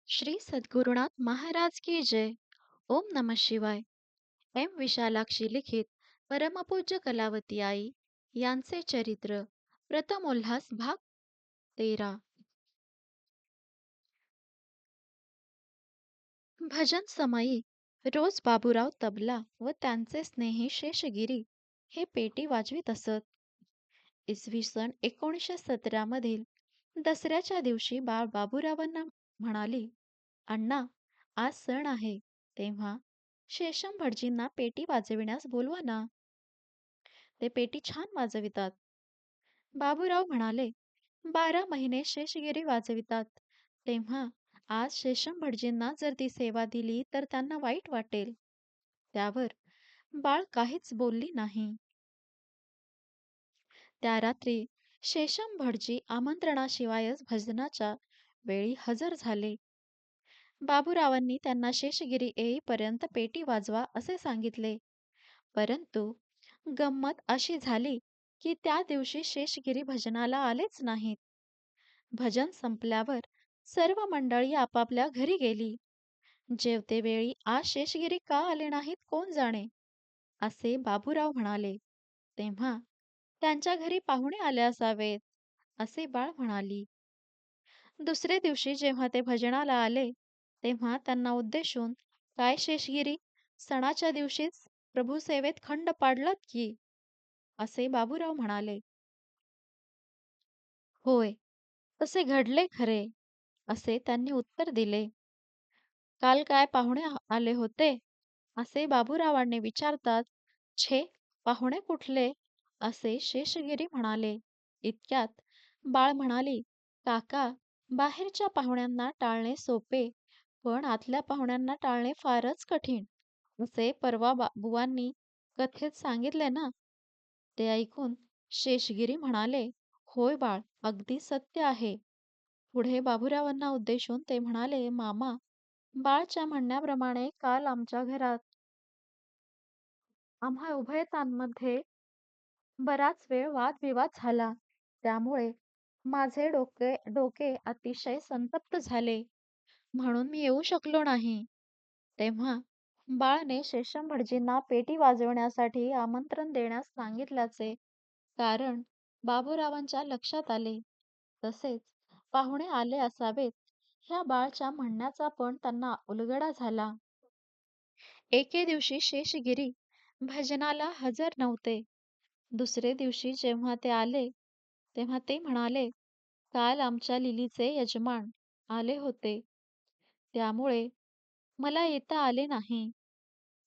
श्री सद्गुरुनाथ महाराज की जय. ओम नमः शिवाय. एम विशालाक्षी लिखित परमपूज्य कलावती आई यांचे चरित्र प्रथम उल्हास भाग 13. भजन समयी रोज बाबूराव तबला व त्यांचे स्नेही शेषगिरी हे पेटी वाजवीत असत. इसवी सन 1917 मधील दसऱ्याच्या दिवशी बाबूरावांना म्हणाली, अण्णा, आज सण आहे, तेव्हा शेषम भटजींना पेटी वाजविण्यास बोलवा ना. ते पेटी छान वाजवितात. बाबूराव म्हणाले, 12 महिने शेषगिरी वाजवितात, तेव्हा आज शेषम भटजींना जर ती सेवा दिली तर त्यांना वाईट वाटेल. त्यावर बाळ काहीच बोलली नाही. त्या रात्री शेषम भटजी आमंत्रणाशिवायच भजनाच्या वेळी हजर झाले. बाबूरावांनी त्यांना शेषगिरी येईपर्यंत पेटी वाजवा असे सांगितले. परंतु गंमत अशी झाली की त्या दिवशी शेषगिरी भजनाला आलेच नाहीत. भजन संपल्यावर सर्व मंडळी आपापल्या घरी गेली. जेवतेवेळी आज शेषगिरी का आले नाहीत कोण जाणे, असे बाबूराव म्हणाले. तेव्हा त्यांच्या घरी पाहुणे आले असावेत, असे बाळ म्हणाली. दुसरे दिवशी जेव्हा ते भजनाला आले, तेव्हा त्यांना उद्देशून, काय शेषगिरी, सणाच्या दिवशीच प्रभुसेवेत खंड पाडलात की, असे बाबूराव म्हणाले. होय, तसे घडले खरे, असे त्यांनी उत्तर दिले. काल काय पाहुणे आले होते, असे बाबूरावांनी विचारतात, छे, पाहुणे कुठले, असे शेषगिरी म्हणाले. इतक्यात बाळ म्हणाली, काका, बाहेरच्या पाहुण्यांना टाळणे सोपे, पण आतल्या पाहुण्यांना टाळणे फारच कठीण, असे परवा बुवांनी कथेत सांगितले ना. ते ऐकून शेषगिरी म्हणाले, होय बाळ, अगदी सत्य आहे. पुढे बाबूरावांना उद्देशून ते म्हणाले, मामा, बाळच्या म्हणण्याप्रमाणे काल आमच्या घरात आम्हा उभयतांमध्ये बराच वेळ वादविवाद झाला. त्यामुळे माझे डोके अतिशय संतप्त झाले, म्हणून मी येऊ शकलो नाही. तेव्हा बाळने शेषम भटजींना पेटी वाजवण्यासाठी आमंत्रण देण्यास सांगितल्याचे कारण बाबूरावांच्या लक्षात आले. तसेच पाहुणे आले असावेत ह्या बाळच्या म्हणण्याचा पण त्यांना उलगडा झाला. एके दिवशी शेषगिरी भजनाला हजर नव्हते. दुसरे दिवशी जेव्हा ते आले, तेव्हा ते म्हणाले, काल आमच्या लिलीचे यजमान आले होते, त्यामुळे मला येता आले नाही.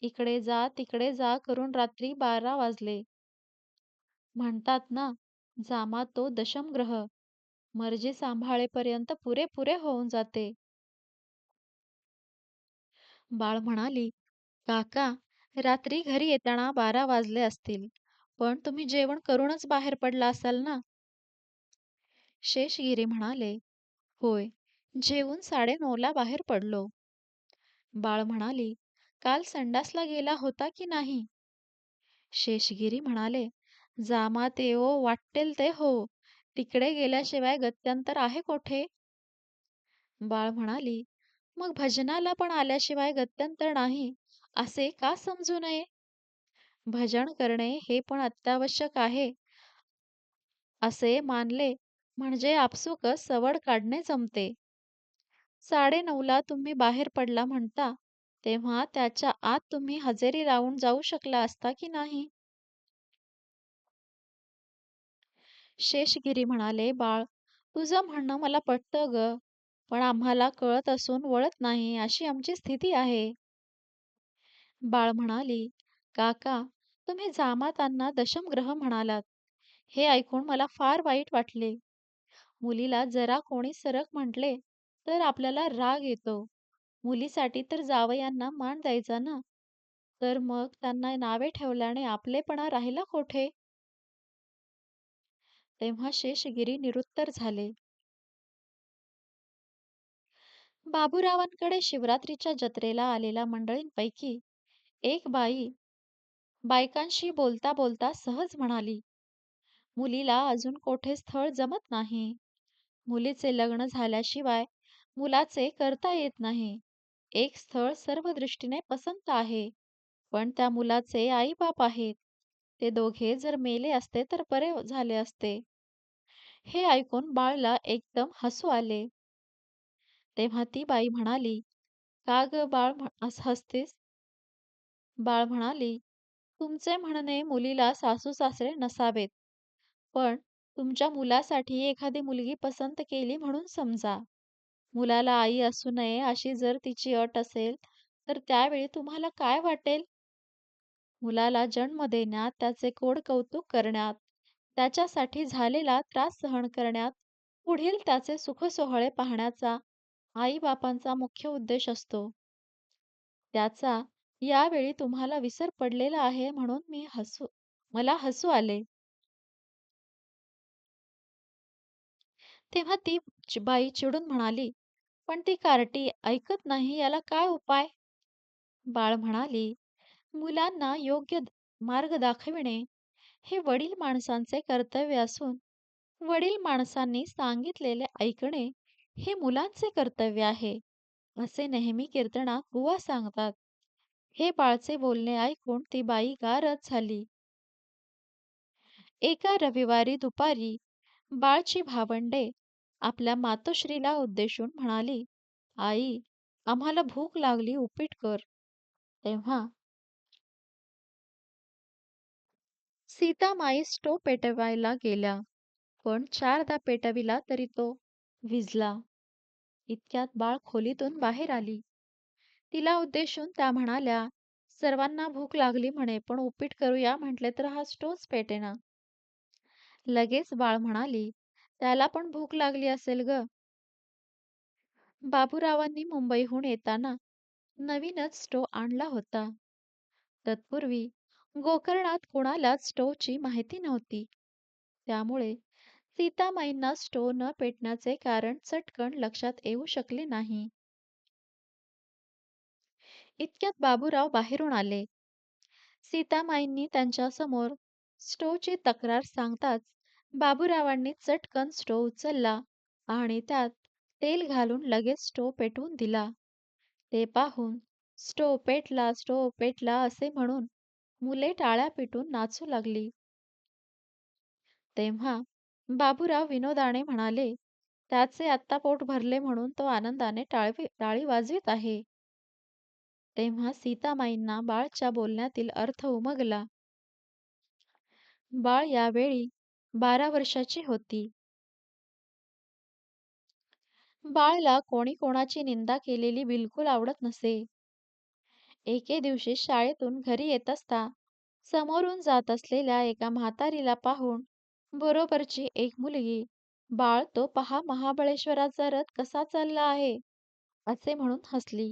इकडे जा तिकडे जा करून रात्री 12 वाजले. म्हणतात ना, जामा तो दशमग्रह, मर्जी सांभाळेपर्यंत पुरेपुरे होऊन जाते. बाळ म्हणाली, काका, रात्री घरी येताना 12 वाजले असतील, पण तुम्ही जेवण करूनच बाहेर पडला असाल ना. शेषगिरी म्हणाले, होय, जेवून 9:30ला बाहेर पडलो. बाळ म्हणाली, काल संडासला गेला होता की नाही. शेषगिरी म्हणाले, जामा ते ओ वाटेल ते हो, तिकडे गेल्याशिवाय गत्यंतर आहे कोठे. बाळ म्हणाली, मग भजनाला पण आल्याशिवाय गत्यंतर नाही, असे का समजू नये. भजन करणे हे पण अत्यावश्यक आहे, असे मानले म्हणजे आपसुकच सवड काढणे जमते. 9:30ला तुम्ही बाहेर पडला म्हणता, तेव्हा त्याच्या आत तुम्ही हजेरी लावून जाऊ शकला असता की नाही. शेषगिरी म्हणाले, बाळ, तुझं म्हणणं मला पटतं ग, पण आम्हाला कळत असून वळत नाही अशी आमची स्थिती आहे. बाळ म्हणाली, काका, तुम्ही जामातांना दशमग्रह म्हणालात. हे ऐकून मला फार वाईट वाटले. मुलीला जरा कोणी सरक म्हटले तर आपल्याला राग येतो. मुलीसाठी तर जावयांना मान द्यायचा ना. तर मग त्यांना नावे ठेवल्याने आपलेपणा राहिला कोठे. तेव्हा शेषगिरी निरुत्तर झाले. बाबूरावांकडे शिवरात्रीच्या जत्रेला आलेल्या मंडळींपैकी एक बाई बायकांशी बोलता बोलता सहज म्हणाली, मुलीला अजून कोठे स्थळ जमत नाही. मुलीचे लग्न झाल्याशिवाय मुलाचे करता येत नाही. एक स्थळ सर्व दृष्टीने पसंत आहे, पण त्या मुलाचे आई-बाप आहेत. ते दोघे जर मेले असते तर बरे झाले असते. हे ऐकून बाळला एकदम हसू आले. तेव्हा ती बाई म्हणाली, "का गं बाळ हसतेस?" बाळ म्हणाली, "तुमचे म्हणणे मुलीला सासू-सासरे नसावेत, पण तुमच्या मुलासाठी एखादी मुलगी पसंत केली म्हणून समजा. मुलाला आई असू नये अशी जर तिची अट असेल, तर त्यावेळी तुम्हाला काय वाटेल? मुलाला जन्म देण्यात, त्याचे कोड-कौतुक करण्यात, त्याच्यासाठी झालेला त्रास सहन करण्यात, पुढील त्याचे सुखसोहळे पाहण्याचा आई-बापांचा मुख्य उद्देश असतो. त्याचा यावेळी तुम्हाला विसर पडलेला आहे म्हणून मला हसू आले." तेव्हा ती बाई चिडून म्हणाली, "पण ती कार्टी ऐकत नाही, याला काय उपाय?" बाळ म्हणाली, "मुलांना योग्य मार्ग दाखविणे हे वडील माणसांचे कर्तव्य असून वडील माणसांनी सांगितलेले ऐकणे हे मुलांचे कर्तव्य आहे, असे नेहमी कीर्तनात बुवा सांगतात." हे बाळचे बोलणे ऐकून ती बाई गारच झाली. एका रविवारी दुपारी बाळची भावंडे आपल्या मातोश्रीला उद्देशून म्हणाली, "आई, आम्हाला भूक लागली, उपीट कर." तेव्हा सीतामाई स्टोव पेटवायला गेल्या, पण चारदा पेटविला तरी तो विझला. इतक्यात बाळ खोलीतून बाहेर आली. तिला उद्देशून त्या म्हणाल्या, "सर्वांना भूक लागली म्हणे, पण उपीट करूया म्हटले तर हा स्टोव्हच पेटेना." लगेच बाळ म्हणाली, "त्याला पण भूक लागली असेल गं." बाबूरावांनी मुंबईहून येताना नवीनच स्टोव्ह आणला होता. तत्पूर्वी गोकर्णात कोणालाच स्टोव्हची माहिती नव्हती. त्यामुळे सीतामाईंना स्टोव्ह न पेटण्याचे कारण चटकन लक्षात येऊ शकले नाही. इतक्यात बाबूराव बाहेरून आले. सीतामाईंनी त्यांच्यासमोर स्टोव्हची तक्रार सांगताच बाबूरावांनी चटकन स्टोव्ह उचलला आणि त्यात तेल घालून लगेच स्टोव्ह पेटवून दिला. ते पाहून "स्टोव्ह पेटला, स्टोव्ह पेटला" असे म्हणून मुले टाळ्या पिटून नाचू लागली. तेव्हा बाबूराव विनोदाने म्हणाले, "त्याचे आत्ता पोट भरले म्हणून तो आनंदाने टाळी वाजवीत आहे." तेव्हा सीतामाईंना बाळच्या बोलण्यातील अर्थ उमगला. बाळ यावेळी 12 वर्षाची होती. बाळला कोणी कोणाची निंदा केलेली बिलकुल आवडत नसे. एके दिवशी शाळेतून घरी येत असता समोरून जात असलेल्या एका म्हातारीला पाहून बरोबरची एक मुलगी, "बाळ, तो पहा महाबळेश्वराचा रथ कसा चालला आहे," असे म्हणून हसली.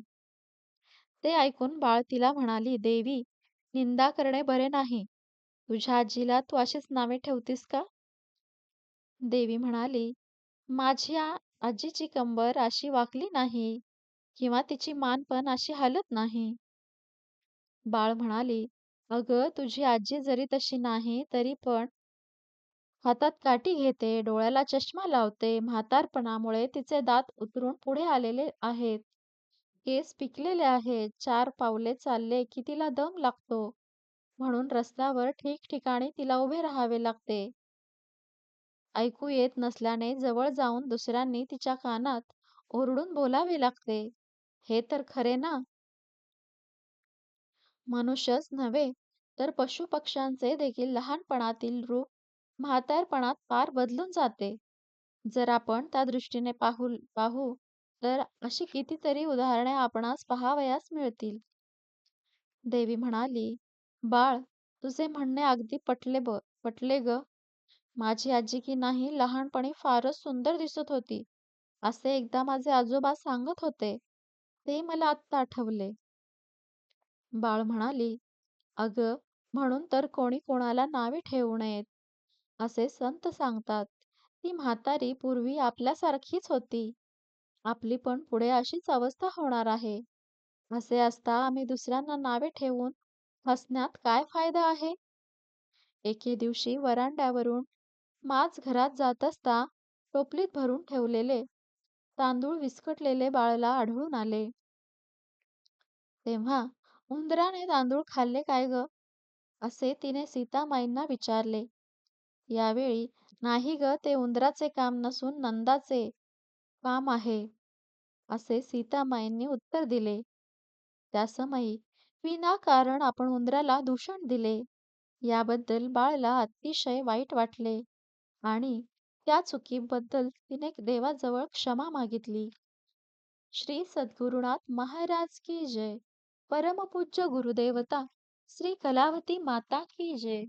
ते ऐकून बाळ तिला म्हणाली, "देवी, निंदा करणे बरे नाही. तुझ्या आजीला तू अशीच नावे ठेवतीस का?" देवी म्हणाली, "माझी आजीची कंबर अशी वाकली नाही किंवा तिची मान पण अशी हलत नाही." बाळ म्हणाली, "अगं, तुझी आजी जरी तशी नाही तरी पण हातात काठी घेते, डोळ्याला चष्मा लावते. म्हातारपणामुळे तिचे दात उतरून पुढे आलेले आहेत. केस पिकलेले आहेत. 4 पावले चालले की तिला दम लागतो. म्हणून रस्त्यावर ठिकठिकाणी तिला उभे राहावे लागते. ऐकू येत नसल्याने जवळ जाऊन दुसऱ्यांनी तिच्या कानात ओरडून बोलावे लागते. हे तर खरे ना?" मनुष्यच नव्हे, तर पशुपक्ष्यांचे देखील लहानपणातील रूप म्हातारपणात फार बदलून जाते. जर आपण त्या दृष्टीने पाहू तर अशी कितीतरी उदाहरणे आपणास पाहावयास मिळतील. देवी म्हणाली, "बाळ, तुझे म्हणणे अगदी पटले ग. माझी आजी की नाही लहानपणी फारच सुंदर दिसत होती, असे एकदा माझे आजोबा सांगत होते. ते मला आत्ता आठवले." बाळ म्हणाली, "अगं, म्हणून तर कोणी कोणाला नावे ठेवू नयेत, असे संत सांगतात. ती म्हातारी पूर्वी आपल्यासारखीच होती. आपली पण पुढे अशीच अवस्था होणार आहे. असे असता आम्ही दुसऱ्यांना नावे ठेवून हसण्यात काय फायदा आहे?" एके दिवशी वरांड्यावरून माज घरात जात असता टोपलीत भरून ठेवलेले तांदूळ विस्कटलेले बाळाला आढळून आले. तेव्हा उंदराने तांदूळ खाल्ले काय ग? असे तिने सीतामाईंना विचारले. यावेळी नाही ग, ते उंदराचे काम नसून नंदाचे काम आहे, असे सीतामाईंनी उत्तर दिले. त्या समयी विनाकारण आपण उंदराला दूषण दिले याबद्दल बाळाला अतिशय वाईट वाटले आणि त्या चुकीबद्दल तिने देवाजवळ क्षमा मागितली. श्री सद्गुरुनाथ महाराज की जय. परमपूज्य गुरुदेवता श्री कलावती माता की जय.